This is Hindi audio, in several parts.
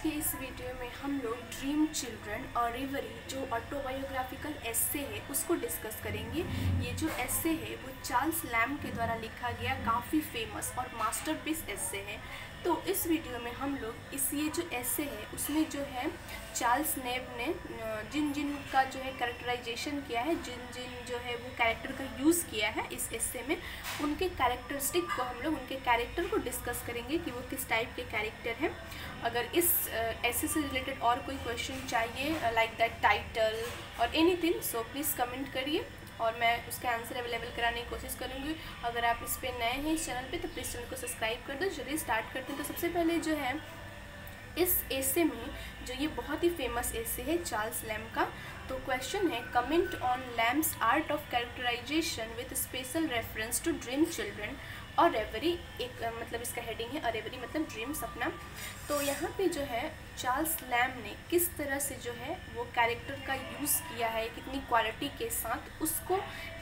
के इस वीडियो में हम लोग ड्रीम चिल्ड्रन और रेवरी जो ऑटोबायोग्राफिकल एस्से है उसको डिस्कस करेंगे। ये जो एस्से है वो चार्ल्स लैम्ब के द्वारा लिखा गया काफ़ी फेमस और मास्टरपीस एस्से है। तो इस वीडियो में हम लोग ये जो एस्से है उसमें जो है चार्ल्स लैम्ब ने जिन जिन का जो है कैरेक्टराइजेशन किया है, जिन जिन जो है वो कैरेक्टर का यूज़ किया है इस एस्से में, उनके कैरेक्टरिस्टिक को हम लोग उनके कैरेक्टर को डिस्कस करेंगे कि वो किस टाइप के कैरेक्टर हैं। अगर इस एस्से से रिलेटेड और कोई क्वेश्चन चाहिए लाइक दैट टाइटल और एनीथिंग, सो प्लीज़ कमेंट करिए और मैं उसका आंसर अवेलेबल कराने की कोशिश करूँगी। अगर आप इस पर नए हैं इस चैनल पे तो प्लीज़ चैनल को सब्सक्राइब कर दो। चलिए स्टार्ट करते हैं। तो सबसे पहले जो है इस एस्से में जो ये बहुत ही फेमस एस्से है चार्ल्स लैम्ब का, तो क्वेश्चन है comment on Lamb's art of characterisation with special reference to dream children और रेवरी। एक मतलब इसका हेडिंग है, और रेवरी मतलब ड्रीम, सपना। तो यहाँ पे जो है चार्ल्स लैम्ब ने किस तरह से जो है वो कैरेक्टर का यूज़ किया है, कितनी क्वालिटी के साथ उसको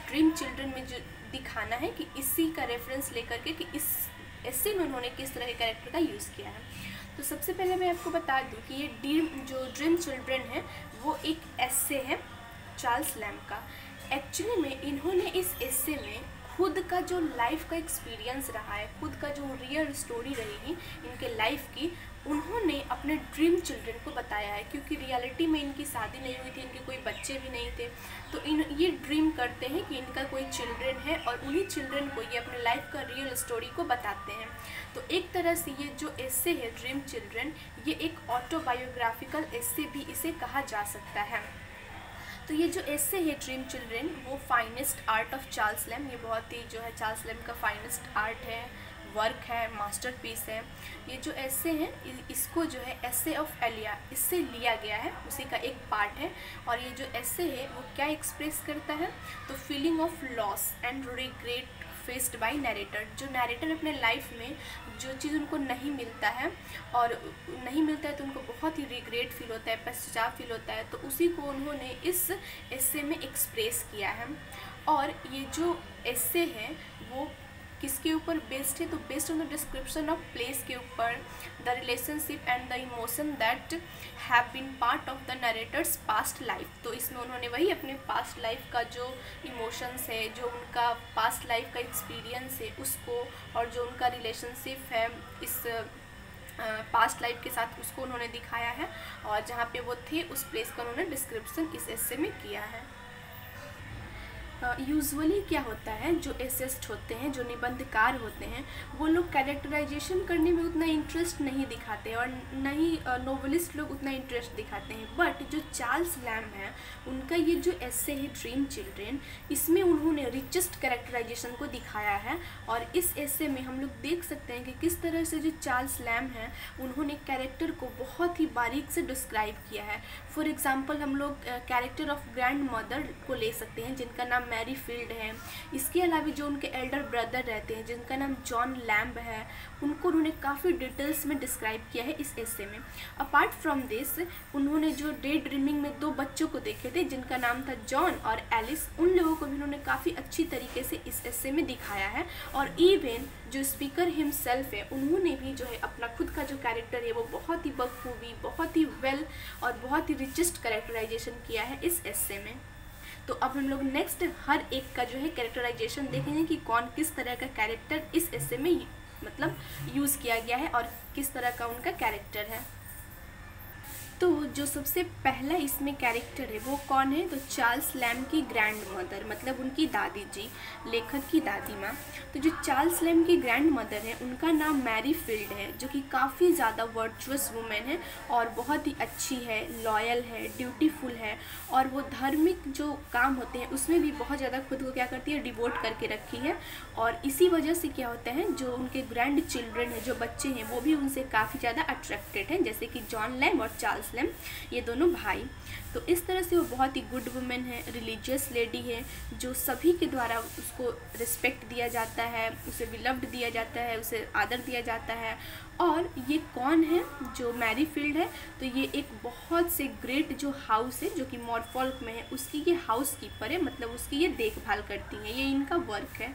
ड्रीम चिल्ड्रन में जो दिखाना है कि इसी का रेफरेंस लेकर के कि इस एस्से में उन्होंने किस तरह के कैरेक्टर का यूज़ किया है। तो सबसे पहले मैं आपको बता दूं कि ये ड्रीम चिल्ड्रन है वो एक एस्से है चार्ल्स लैम्ब का। एक्चुअली में इन्होंने इस एस्से में खुद का जो लाइफ का एक्सपीरियंस रहा है, खुद का जो रियल स्टोरी रहेगी इनके लाइफ की, उन्होंने अपने ड्रीम चिल्ड्रन को बताया है। क्योंकि रियलिटी में इनकी शादी नहीं हुई थी, इनके कोई बच्चे भी नहीं थे, तो ये ड्रीम करते हैं कि इनका कोई चिल्ड्रन है और उन्हीं चिल्ड्रन को ये अपने लाइफ का रियल स्टोरी को बताते हैं। तो एक तरह से ये जो एस्से है ड्रीम चिल्ड्रन, ये एक ऑटोबायोग्राफिकल एस्से भी इसे कहा जा सकता है। तो ये जो एस्से है ड्रीम चिल्ड्रन वो finest art of Charles lamb, ये बहुत ही जो है चार्ल्स लैम्ब का फाइनेस्ट आर्ट है, वर्क है, मास्टरपीस है। ये जो एस्से है इसको जो है एस्से ऑफ एलिया इससे लिया गया है, उसी का एक पार्ट है। और ये जो एस्से है वो क्या एक्सप्रेस करता है, तो feeling of loss and regret faced by narrator. जो नैरेटर अपने लाइफ में जो चीज़ उनको नहीं मिलता है और नहीं मिलता है तो उनको बहुत ही रिग्रेट फील होता है, पश्चाताप फील होता है, तो उसी को उन्होंने इस एस्से में एक्सप्रेस किया है। और ये जो एस्से है वो किसके ऊपर बेस्ड है, तो based on the description of place के ऊपर, the relationship and the emotion that have been part of the narrator's past life. तो इसमें उन्होंने वही अपने पास्ट लाइफ का जो इमोशंस है, जो उनका पास्ट लाइफ का एक्सपीरियंस है उसको, और जो उनका रिलेशनशिप है इस पास्ट लाइफ के साथ, उसको उन्होंने दिखाया है। और जहाँ पे वो थे उस प्लेस का उन्होंने डिस्क्रिप्शन इस एस्से में किया है। यूजुअली क्या होता है, जो एसेस्ट होते हैं, जो निबंधकार होते हैं, वो लोग कैरेक्टराइजेशन करने में उतना इंटरेस्ट नहीं दिखाते और न ही नोवेलिस्ट लोग उतना इंटरेस्ट दिखाते हैं। बट जो चार्ल्स लैम्ब हैं उनका ये जो एस्से है ड्रीम चिल्ड्रन, इसमें उन्होंने रिचेस्ट कैरेक्टराइजेशन को दिखाया है। और इस एस्से में हम लोग देख सकते हैं कि किस तरह से जो चार्ल्स लैम्ब हैं उन्होंने कैरेक्टर को बहुत ही बारीक से डिस्क्राइब किया है। फॉर एग्जाम्पल हम लोग कैरेक्टर ऑफ ग्रैंड मदर को ले सकते हैं जिनका नाम मैरी फील्ड है। इसके अलावा जो उनके एल्डर ब्रदर रहते हैं जिनका नाम जॉन लैम्ब है, उनको उन्होंने काफ़ी डिटेल्स में डिस्क्राइब किया है इस एस्से में। अपार्ट फ्रॉम दिस उन्होंने जो डे ड्रीमिंग में 2 बच्चों को देखे थे जिनका नाम था जॉन और एलिस, उन लोगों को भी उन्होंने काफ़ी अच्छी तरीके से इस एस्से में दिखाया है। और इवन जो स्पीकर हिमसेल्फ है उन्होंने भी जो है अपना खुद का जो कैरेक्टर है वो बहुत ही बखूबी, बहुत ही वेल और बहुत ही रिचेस्ट कैरेक्टराइजेशन किया है इस एस्से में। तो अब हम लोग नेक्स्ट हर एक का जो है कैरेक्टराइजेशन देखेंगे कि कौन किस तरह का कैरेक्टर इस एस्से में मतलब यूज़ किया गया है और किस तरह का उनका कैरेक्टर है। तो जो सबसे पहला इसमें कैरेक्टर है वो कौन है, तो चार्ल्स लैम्ब की ग्रैंड मदर, मतलब उनकी दादी जी, लेखक की दादी माँ। तो जो चार्ल्स लैम्ब की ग्रैंड मदर है उनका नाम मैरी फील्ड है, जो कि काफ़ी ज़्यादा वर्चुअस वुमेन है और बहुत ही अच्छी है, लॉयल है, ड्यूटीफुल है, और वो धार्मिक जो काम होते हैं उसमें भी बहुत ज़्यादा खुद को क्या करती है, डिवोट करके रखी है। और इसी वजह से क्या होता है, जो उनके ग्रैंड चिल्ड्रन है, जो बच्चे हैं, वो भी उनसे काफ़ी ज़्यादा अट्रैक्टेड हैं, जैसे कि जॉन लैम्ब और चार्ल्स लैम्ब, ये दोनों भाई। तो इस तरह से वो बहुत ही गुड वुमेन है, रिलीजियस लेडी है, जो सभी के द्वारा उसको रिस्पेक्ट दिया जाता है, उसे बिलव्ड दिया जाता है, उसे आदर दिया जाता है। और ये कौन है, जो मैरी फील्ड है, तो ये एक बहुत से ग्रेट जो हाउस है जो कि नॉरफॉल्क में है, उसकी ये हाउस कीपर है, मतलब उसकी ये देखभाल करती है, ये इनका वर्क है।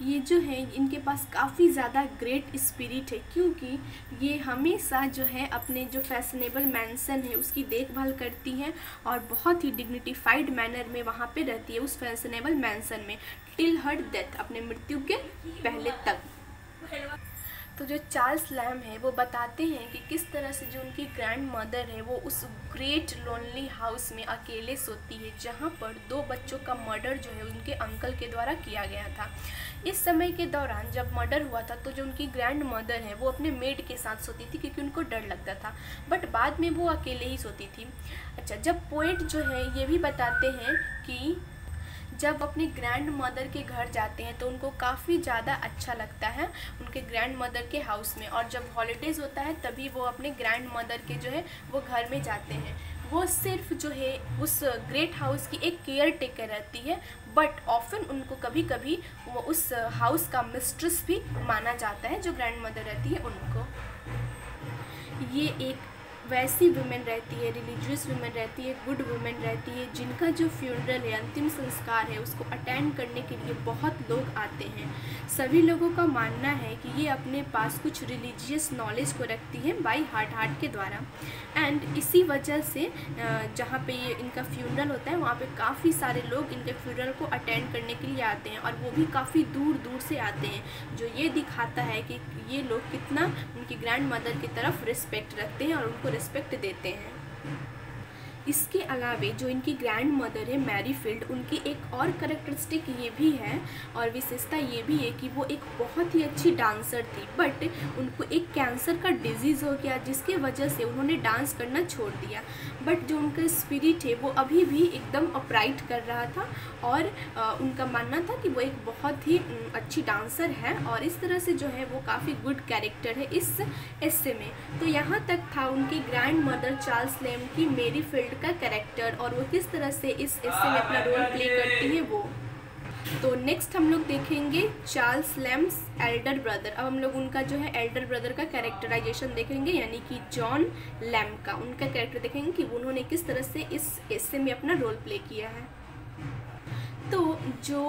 ये जो है इनके पास काफ़ी ज़्यादा ग्रेट स्पिरिट है, क्योंकि ये हमेशा जो है अपने जो फैशनेबल मैंसन है उसकी देखभाल करती हैं और बहुत ही डिग्निफाइड मैनर में वहाँ पे रहती है उस फैशनेबल मैंसन में टिल हर डेथ, अपने मृत्यु के पहले तक। तो जो चार्ल्स लैम है वो बताते हैं कि किस तरह से जो उनकी ग्रैंड मदर है वो उस ग्रेट लोनली हाउस में अकेले सोती है, जहाँ पर 2 बच्चों का मर्डर जो है उनके अंकल के द्वारा किया गया था। इस समय के दौरान जब मर्डर हुआ था तो जो उनकी ग्रैंड मदर है वो अपने मेड के साथ सोती थी क्योंकि उनको डर लगता था, बट बाद में वो अकेले ही सोती थी। अच्छा, जब पोएट जो है ये भी बताते हैं कि जब अपनी ग्रैंड मदर के घर जाते हैं तो उनको काफ़ी ज़्यादा अच्छा लगता है उनके ग्रैंड मदर के हाउस में, और जब हॉलीडेज़ होता है तभी वो अपने ग्रैंड मदर के जो है वो घर में जाते हैं। वो सिर्फ जो है उस ग्रेट हाउस की एक केयर टेकर रहती है, बट ऑफन उनको कभी कभी वो उस हाउस का मिस्ट्रेस भी माना जाता है जो ग्रैंड मदर रहती है उनको। ये एक वैसी वुमेन रहती है, रिलीजियस वुमेन रहती है, गुड वुमेन रहती है, जिनका जो फ्यूनरल है, अंतिम संस्कार है, उसको अटेंड करने के लिए बहुत लोग आते हैं। सभी लोगों का मानना है कि ये अपने पास कुछ रिलीजियस नॉलेज को रखती है बाय हार्ट के द्वारा, एंड इसी वजह से जहाँ पे ये इनका फ्यूनरल होता है वहाँ पे काफ़ी सारे लोग इनके फ्यूनरल को अटेंड करने के लिए आते हैं, और वो भी काफ़ी दूर दूर से आते हैं, जो ये दिखाता है कि ये लोग कितना उनकी ग्रैंड मदर की तरफ रिस्पेक्ट रखते हैं और उनको रिस्पेक्ट देते हैं। इसके अलावे जो इनकी ग्रैंड मदर है मैरीफील्ड, उनकी एक और कैरेक्टरिस्टिक ये भी है और विशेषता ये भी है कि वो एक बहुत ही अच्छी डांसर थी, बट उनको एक कैंसर का डिजीज़ हो गया जिसके वजह से उन्होंने डांस करना छोड़ दिया, बट जो उनका स्पिरिट है वो अभी भी एकदम अपराइट कर रहा था, और उनका मानना था कि वो एक बहुत ही अच्छी डांसर है, और इस तरह से जो है वो काफ़ी गुड कैरेक्टर है इस एस्से में। तो यहाँ तक था उनकी ग्रैंड मदर चार्ल्स लैम की मैरीफील्ड का कैरेक्टर, और वो किस तरह से इस एस्से में अपना रोल प्ले करती है वो। तो नेक्स्ट हम लोग देखेंगे चार्ल्स लैम्स एल्डर ब्रदर। अब हम लोग उनका जो है एल्डर ब्रदर का कैरेक्टराइजेशन देखेंगे, यानी कि जॉन लैम का उनका कैरेक्टर देखेंगे कि उन्होंने किस तरह से इस एस्से में अपना रोल प्ले किया है। तो जो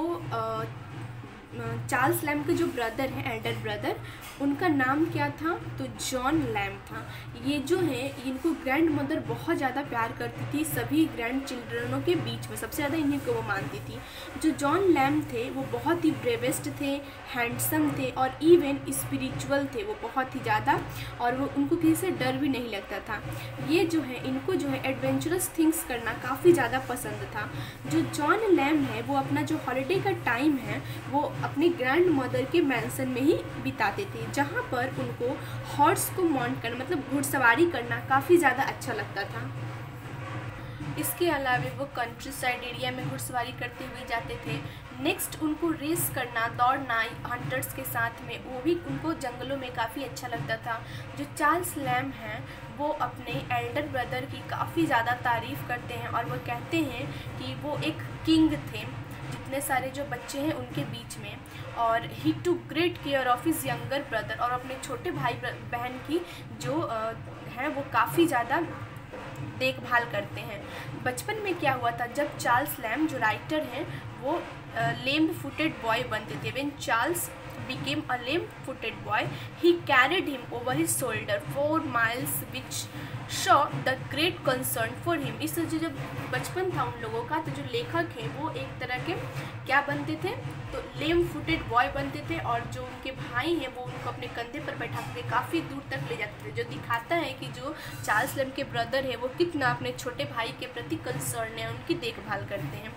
चार्ल्स लैम के जो ब्रदर हैं एल्डर ब्रदर, उनका नाम क्या था, तो जॉन लैम था। ये जो है इनको ग्रैंड मदर बहुत ज़्यादा प्यार करती थी, सभी ग्रैंड चिल्ड्रनों के बीच में सबसे ज़्यादा इन्हीं को वो मानती थी। जो जॉन लैम थे वो बहुत ही ब्रेवेस्ट थे, हैंडसम थे और इवन स्पिरिचुअल थे वो बहुत ही ज़्यादा, और वो उनको किसी से डर भी नहीं लगता था। ये जो है इनको जो है एडवेंचरस थिंग्स करना काफ़ी ज़्यादा पसंद था। जो जॉन लैम है वो अपना जो हॉलीडे का टाइम है वो अपनी ग्रैंड मदर के मैंसन में ही बिताते थे, जहाँ पर उनको हॉर्स को माउंट करना मतलब घुड़सवारी करना काफ़ी ज़्यादा अच्छा लगता था। इसके अलावा वो कंट्री साइड एरिया में घुड़सवारी करते हुए जाते थे। नेक्स्ट उनको रेस करना, दौड़ना हंटर्स के साथ में, वो भी उनको जंगलों में काफ़ी अच्छा लगता था। जो चार्ल्स लैम हैं वो अपने एल्डर ब्रदर की काफ़ी ज़्यादा तारीफ़ करते हैं और वो कहते हैं कि वो एक किंग थे जितने सारे जो बच्चे हैं उनके बीच में, और he took great care of his younger brother, और अपने छोटे भाई बहन की जो हैं वो काफ़ी ज़्यादा देखभाल करते हैं। बचपन में क्या हुआ था, जब चार्ल्स लैम जो राइटर हैं वो लेम फुटेड बॉय बनते थे, when Charles became a lame-footed boy, he carried him over his shoulder 4 miles, which show the great concern for him। इस जो जब बचपन था उन लोगों का, तो जो लेखक हैं वो एक तरह के क्या बनते थे, तो लेम-फुटेड बॉय बनते थे, और जो उनके भाई हैं वो उनको अपने कंधे पर बैठा के काफ़ी दूर तक ले जाते थे, जो दिखाता है कि जो चार्ल्स लैम के ब्रदर है वो कितना अपने छोटे भाई के प्रति कंसर्न है, उनकी देखभाल करते हैं।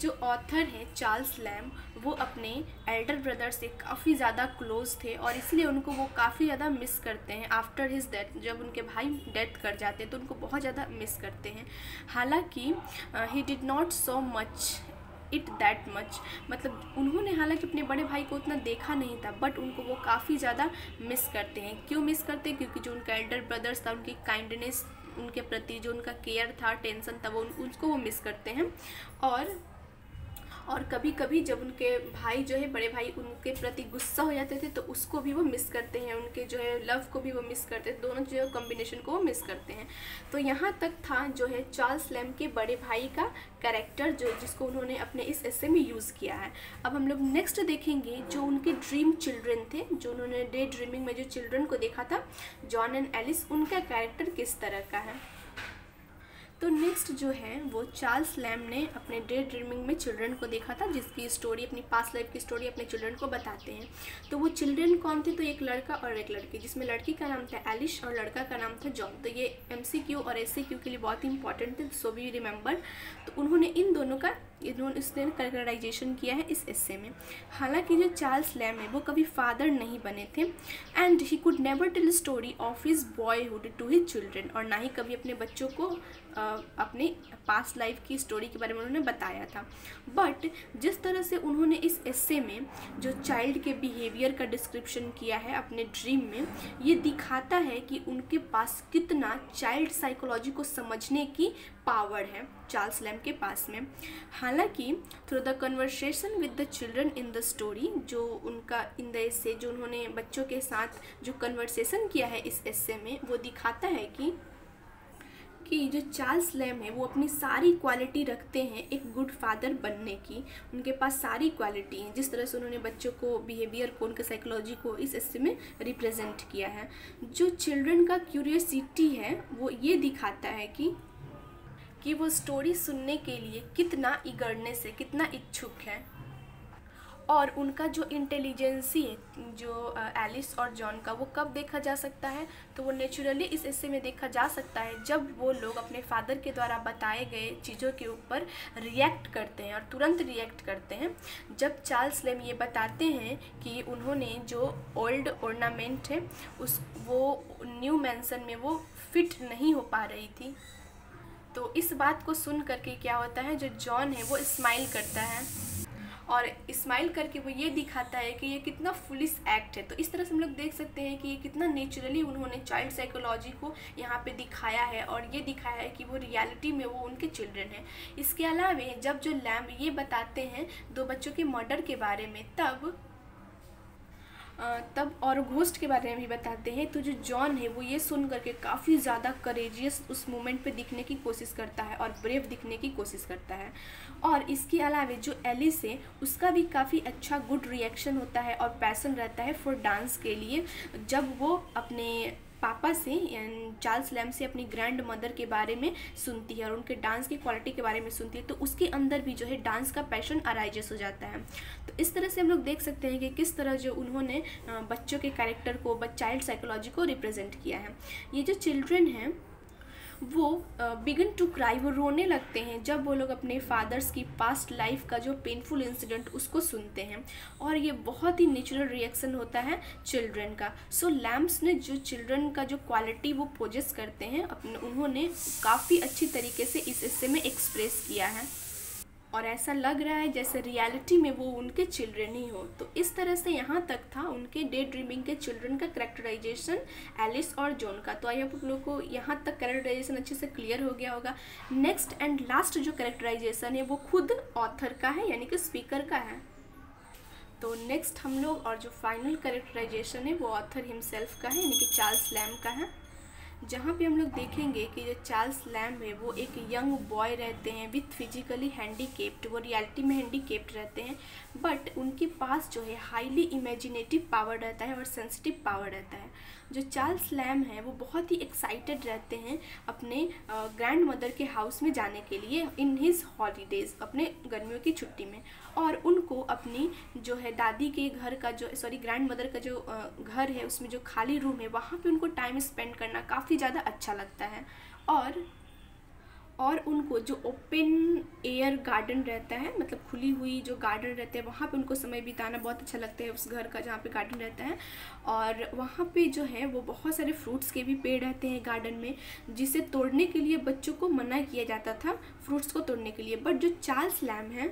जो ऑथर है चार्ल्स लैम वो अपने एल्डर ब्रदर से काफ़ी ज़्यादा क्लोज थे, और इसलिए उनको वो काफ़ी ज़्यादा मिस करते हैं आफ्टर हिज डेथ। जब उनके भाई डेथ कर जाते हैं तो उनको बहुत ज़्यादा मिस करते हैं। हालांकि he did not so much it that much, मतलब उन्होंने हालांकि अपने बड़े भाई को उतना देखा नहीं था, बट उनको वो काफ़ी ज़्यादा मिस करते हैं। क्यों मिस करते हैं, क्योंकि जो उनका एल्डर ब्रदर्स था उनकी काइंडनेस, उनके प्रति जो उनका केयर था, टेंशन था, वो उसको वो मिस करते हैं। और कभी कभी जब उनके भाई जो है, बड़े भाई, उनके प्रति गुस्सा हो जाते थे तो उसको भी वो मिस करते हैं, उनके जो है लव को भी वो मिस करते हैं, दोनों जो है कॉम्बिनेशन को वो मिस करते हैं। तो यहाँ तक था जो है चार्ल्स लैम्ब के बड़े भाई का कैरेक्टर, जो जिसको उन्होंने अपने इस एस्से में यूज़ किया है। अब हम लोग नेक्स्ट देखेंगे जो उनके ड्रीम चिल्ड्रन थे, जो उन्होंने डे ड्रीमिंग में जो चिल्ड्रन को देखा था, जॉन एंड एलिस, उनका कैरेक्टर किस तरह का है। तो नेक्स्ट जो है वो चार्ल्स लैम्ब ने अपने डे ड्रीमिंग में चिल्ड्रन को देखा था, जिसकी स्टोरी, अपनी पास्ट लाइफ की स्टोरी अपने चिल्ड्रन को बताते हैं। तो वो चिल्ड्रन कौन थे, तो एक लड़का और एक लड़की, जिसमें लड़की का नाम था एलिश और लड़का का नाम था जॉन। तो ये MCQ और SCQ के लिए बहुत ही इंपॉर्टेंट थे, सो वी रिमेंबर। तो उन्होंने इन दोनों का इसने कैरेक्टराइजेशन किया है इस एस्से में। हालांकि जो चार्ल्स लैम्ब है वो कभी फादर नहीं बने थे, and he could never tell story of his boyhood to his children, और ना ही कभी अपने बच्चों को अपने पास्ट लाइफ की स्टोरी के बारे में उन्होंने बताया था। बट जिस तरह से उन्होंने इस एस्से में जो चाइल्ड के बिहेवियर का डिस्क्रिप्शन किया है अपने ड्रीम में, ये दिखाता है कि उनके पास कितना चाइल्ड साइकोलॉजी को समझने की पावर है चार्ल्स लैम्ब के पास में। हालांकि through the conversation with the children in the story, जो उनका इन द एस्से, जो उन्होंने बच्चों के साथ जो कन्वर्सेशन किया है इस एस्से में, वो दिखाता है कि जो चार्ल्स लैम्ब है वो अपनी सारी क्वालिटी रखते हैं एक गुड फादर बनने की। उनके पास सारी क्वालिटी है, जिस तरह से उन्होंने बच्चों को, बिहेवियर को, उनके साइकोलॉजी को इस एस्से में रिप्रेजेंट किया है। जो चिल्ड्रन का क्यूरियोसिटी है वो ये दिखाता है कि वो स्टोरी सुनने के लिए कितना ईगरनेस है, कितना इच्छुक है। और उनका जो इंटेलिजेंसी है, जो एलिस और जॉन का, वो कब देखा जा सकता है, तो वो नेचुरली इस एस्से में देखा जा सकता है जब वो लोग अपने फादर के द्वारा बताए गए चीज़ों के ऊपर रिएक्ट करते हैं, और तुरंत रिएक्ट करते हैं। जब चार्ल्स लैम्ब ये बताते हैं कि उन्होंने जो ओल्ड ऑर्नामेंट है वो न्यू मैंसन में वो फिट नहीं हो पा रही थी, तो इस बात को सुन करके क्या होता है, जो जॉन है वो स्माइल करता है, और स्माइल करके वो ये दिखाता है कि ये कितना फुलिश एक्ट है। तो इस तरह से हम लोग देख सकते हैं कि ये कितना नेचुरली उन्होंने चाइल्ड साइकोलॉजी को यहाँ पे दिखाया है, और ये दिखाया है कि वो रियलिटी में वो उनके चिल्ड्रन हैं। इसके अलावा जब जो लैम्ब ये बताते हैं दो बच्चों के मर्डर के बारे में, तब और घोस्ट के बारे में भी बताते हैं, तो जो जॉन है वो ये सुन करके काफ़ी ज़्यादा करेजियस उस मोमेंट पे दिखने की कोशिश करता है और ब्रेव दिखने की कोशिश करता है। और इसके अलावा जो एलिस है उसका भी काफ़ी अच्छा गुड रिएक्शन होता है और पैशन रहता है फॉर डांस के लिए, जब वो अपने पापा से, चार्ल्स लैम्ब से, अपनी ग्रैंड मदर के बारे में सुनती है और उनके डांस की क्वालिटी के बारे में सुनती है, तो उसके अंदर भी जो है डांस का पैशन अराइजेस हो जाता है। तो इस तरह से हम लोग देख सकते हैं कि किस तरह जो उन्होंने बच्चों के कैरेक्टर को, चाइल्ड साइकोलॉजी को रिप्रेजेंट किया है। ये जो चिल्ड्रन हैं वो बिगिन टू क्राई, वो रोने लगते हैं जब वो लोग अपने फादर्स की पास्ट लाइफ का जो पेनफुल इंसिडेंट उसको सुनते हैं, और ये बहुत ही नेचुरल रिएक्शन होता है चिल्ड्रन का। सो लैम्ब्स ने जो चिल्ड्रन का जो क्वालिटी वो पोजेस करते हैं अपने, उन्होंने काफ़ी अच्छी तरीके से इस एस्से में एक्सप्रेस किया है, और ऐसा लग रहा है जैसे रियलिटी में वो उनके चिल्ड्रन ही हो। तो इस तरह से यहाँ तक था उनके डे ड्रीमिंग के चिल्ड्रन का कैरेक्टराइजेशन एलिस और जॉन का। तो आई होप आप लोग को यहाँ तक कैरेक्टराइजेशन अच्छे से क्लियर हो गया होगा। नेक्स्ट एंड लास्ट जो कैरेक्टराइजेशन है वो खुद ऑथर का है, यानी कि स्पीकर का है। तो नेक्स्ट हम लोग, और जो फाइनल कैरेक्टराइजेशन है वो ऑथर हिमसेल्फ का है, यानी कि चार्ल्स लैम्ब का है, जहाँ पे हम लोग देखेंगे कि जो चार्ल्स लैम्ब है वो एक यंग बॉय रहते हैं विथ फिजिकली हैंडीकेप्ड, वो रियलिटी में हैंडीकेप्ड रहते हैं, बट उनके पास जो है हाईली इमेजिनेटिव पावर रहता है और सेंसिटिव पावर रहता है। जो चार्ल्स लैम्ब है वो बहुत ही एक्साइटेड रहते हैं अपने ग्रैंड मदर के हाउस में जाने के लिए इन हिज हॉलीडेज़, अपने गर्मियों की छुट्टी में, और उनको अपनी जो है दादी के घर का जो, ग्रैंड मदर का जो घर है उसमें जो खाली रूम है वहाँ पे उनको टाइम स्पेंड करना काफ़ी ज़्यादा अच्छा लगता है। और उनको जो ओपन एयर गार्डन रहता है, मतलब खुली हुई जो गार्डन रहते हैं, वहाँ पे उनको समय बिताना बहुत अच्छा लगता है, उस घर का जहाँ पे गार्डन रहता है। और वहाँ पे जो है वो बहुत सारे फ्रूट्स के भी पेड़ रहते हैं गार्डन में, जिसे तोड़ने के लिए बच्चों को मना किया जाता था फ्रूट्स को तोड़ने के लिए। बट जो चार्ल्स लैम्ब हैं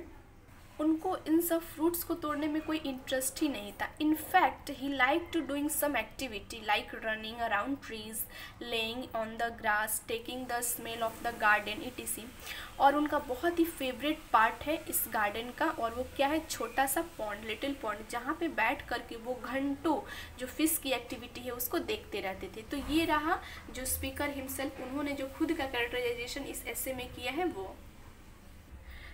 उनको इन सब फ्रूट्स को तोड़ने में कोई इंटरेस्ट ही नहीं था। In fact he like to doing some activity like running around trees, laying on the grass, taking the smell of the garden etc. और उनका बहुत ही फेवरेट पार्ट है इस गार्डन का, और वो क्या है, छोटा सा पॉन्ड, लिटिल पॉन्ड, जहाँ पे बैठ करके वो घंटों जो फिश की एक्टिविटी है उसको देखते रहते थे। तो ये रहा जो स्पीकर हिमसेल्फ, उन्होंने जो खुद का कैरेक्टराइजेशन इस ऐसे में किया है वो।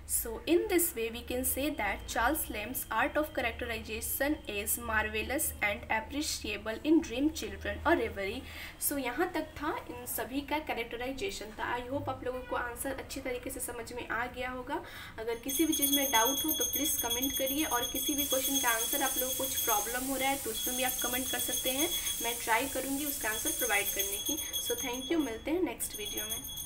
So in this way we can say that Charles Lamb's art of characterization is marvelous and appreciable in Dream Children और Reverie। So यहाँ तक था, इन सभी का कैरेक्टराइजेशन था। आई होप आप लोगों को आंसर अच्छी तरीके से समझ में आ गया होगा। अगर किसी भी चीज़ में डाउट हो तो प्लीज़ कमेंट करिए, और किसी भी क्वेश्चन का आंसर आप लोगों को कुछ प्रॉब्लम हो रहा है तो उसमें भी आप कमेंट कर सकते हैं। मैं ट्राई करूँगी उसका आंसर प्रोवाइड करने की। सो थैंक यू, मिलते हैं नेक्स्ट वीडियो में।